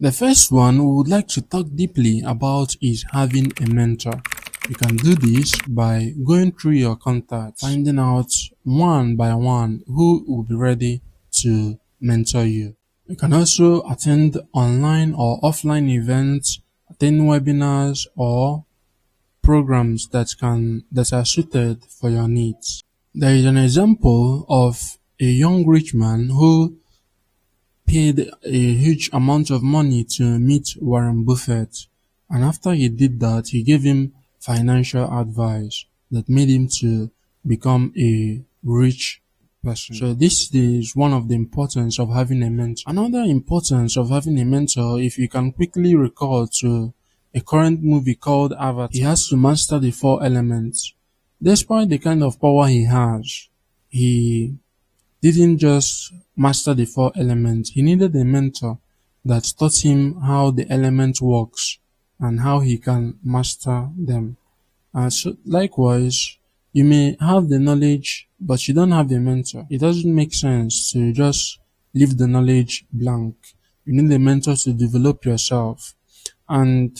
The first one we would like to talk deeply about is having a mentor. You can do this by going through your contacts, finding out one by one who will be ready to mentor you. You can also attend online or offline events, attend webinars or programs that are suited for your needs. There is an example of a young rich man who paid a huge amount of money to meet Warren Buffett, and after he did that, he gave him financial advice that made him to become a rich person. So this is one of the importance of having a mentor. Another importance of having a mentor, if you can quickly recall to a current movie called Avatar, he has to master the four elements. Despite the kind of power he has, he didn't just master the four elements. He needed a mentor that taught him how the element works and how he can master them. So likewise, you may have the knowledge, but you don't have a mentor. It doesn't make sense to just leave the knowledge blank. You need a mentor to develop yourself. And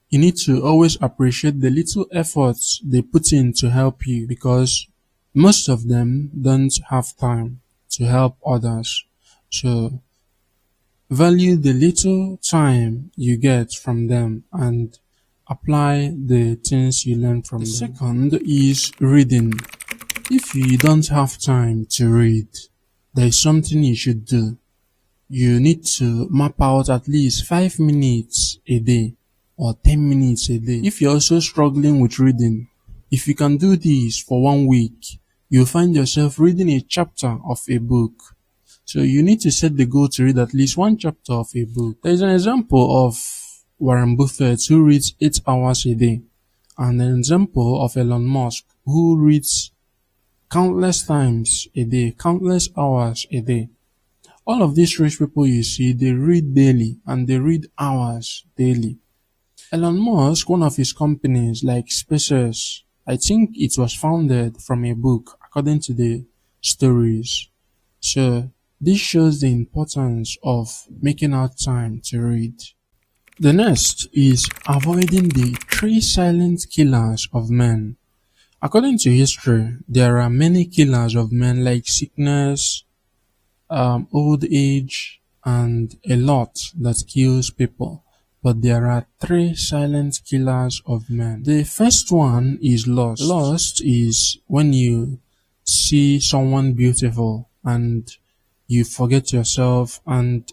you need to always appreciate the little efforts they put in to help you, because most of them don't have time to help others. So value the little time you get from them and apply the things you learn from them. The second is reading. If you don't have time to read, there is something you should do. You need to map out at least 5 minutes a day or 10 minutes a day. If you're also struggling with reading, if you can do this for 1 week, you'll find yourself reading a chapter of a book. So you need to set the goal to read at least one chapter of a book. There is an example of Warren Buffett who reads 8 hours a day, and an example of Elon Musk who reads countless times a day, countless hours a day. All of these rich people you see, they read daily and they read hours daily. Elon Musk, one of his companies like SpaceX, I think it was founded from a book according to the stories. So this shows the importance of making out time to read. The next is avoiding the 3 silent killers of men. According to history, there are many killers of men like sickness, old age, and a lot that kills people. But there are 3 silent killers of men. The first one is lust. Lust is when you see someone beautiful and you forget yourself and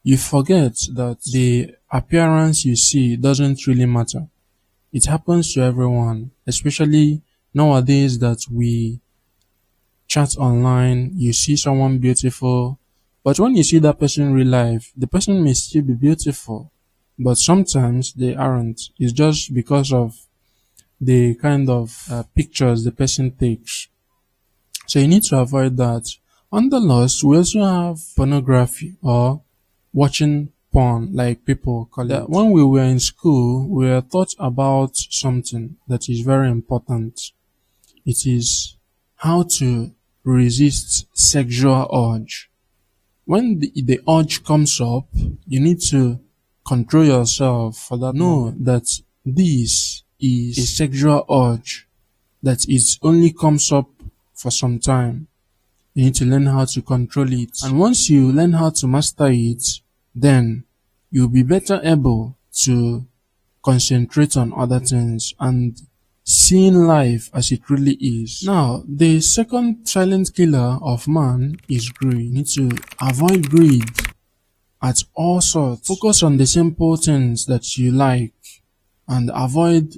you forget that the appearance you see doesn't really matter. It happens to everyone, especially nowadays that we chat online, you see someone beautiful, but when you see that person in real life, the person may still be beautiful, but sometimes they aren't. It's just because of the kind of pictures the person takes. So you need to avoid that. Under lust, we also have pornography or watching porn, like people call it. When we were in school, we were taught about something that is very important. It is how to resist sexual urge. When the urge comes up, you need to control yourself for that. Know that this is a sexual urge, that it only comes up for some time. You need to learn how to control it. And once you learn how to master it, then you'll be better able to concentrate on other things and seeing life as it really is. Now, the second silent killer of man is greed. You need to avoid greed at all sorts. Focus on the simple things that you like and avoid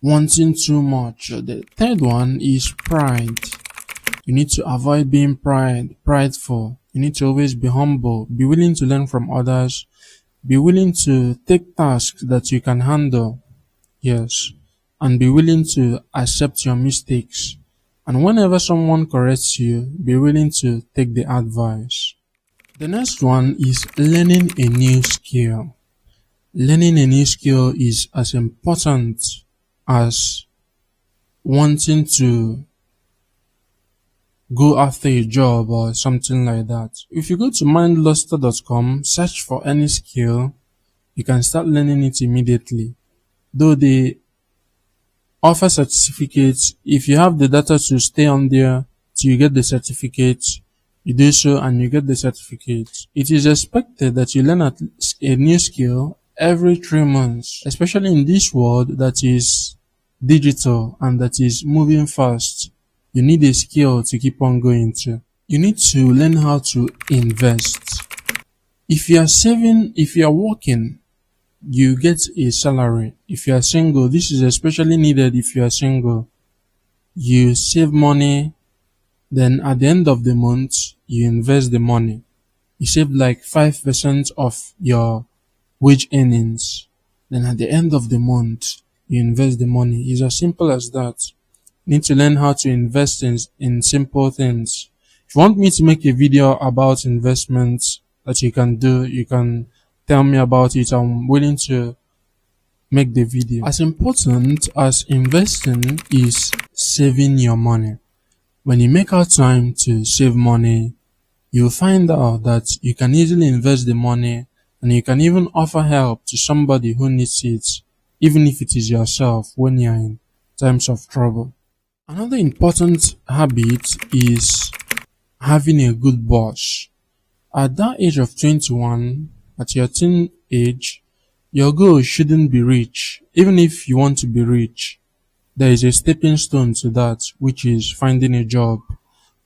wanting too much. The third one is pride. You need to avoid being prideful. You need to always be humble, be willing to learn from others, be willing to take tasks that you can handle. Yes. And be willing to accept your mistakes. And whenever someone corrects you, be willing to take the advice. The next one is learning a new skill. Learning a new skill is as important as wanting to go after a job or something like that. If you go to mindluster.com, search for any skill, you can start learning it immediately. Though they offer certificates, if you have the data to stay on there till you get the certificate, you do so and you get the certificate. It is expected that you learn at least a new skill every 3 months, especially in this world that is digital and that is moving fast. You need a skill to keep on going to. You need to learn how to invest. If you are saving, if you are working, you get a salary. If you are single, this is especially needed if you are single. You save money, then at the end of the month, you invest the money. You save like 5% of your wage earnings. Then at the end of the month, you invest the money. It's as simple as that. You need to learn how to invest in simple things. If you want me to make a video about investments that you can do, you can tell me about it. I'm willing to make the video. As important as investing is saving your money. When you make out time to save money, you'll find out that you can easily invest the money and you can even offer help to somebody who needs it, even if it is yourself when you're in times of trouble. Another important habit is having a good boss. At that age of 21, at your teen age, your goal shouldn't be rich. Even if you want to be rich, there is a stepping stone to that, which is finding a job.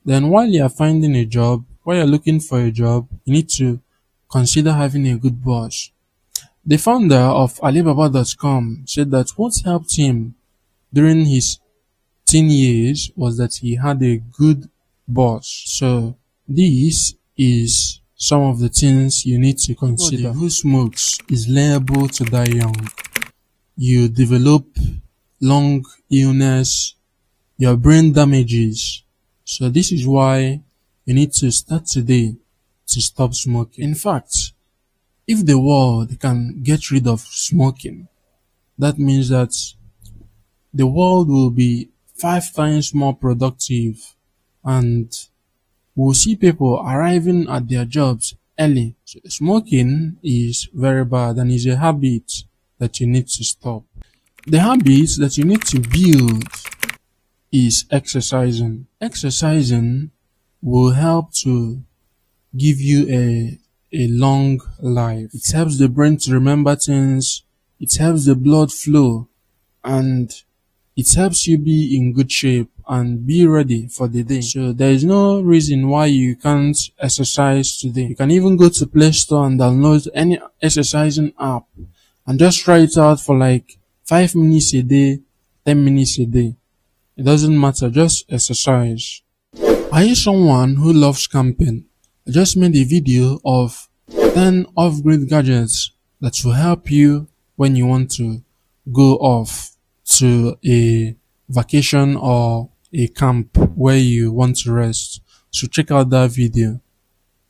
Then while you are finding a job, while you're looking for a job, you need to consider having a good boss. The founder of Alibaba.com said that what helped him during his teen years was that he had a good boss. So this is some of the things you need to consider. Somebody who smokes is liable to die young. You develop lung illness, your brain damages. So this is why you need to start today to stop smoking. In fact, if the world can get rid of smoking, that means that the world will be 5 times more productive and we'll see people arriving at their jobs early. So smoking is very bad and is a habit that you need to stop. The habits that you need to build is exercising. Exercising will help to give you a long life. It helps the brain to remember things. It helps the blood flow and it helps you be in good shape and be ready for the day. So there is no reason why you can't exercise today. You can even go to Play Store and download any exercising app and just try it out for like 5 minutes a day, 10 minutes a day. It doesn't matter, just exercise. Are you someone who loves camping? I just made a video of 10 off-grid gadgets that will help you when you want to go off to a vacation or a camp where you want to rest. So check out that video.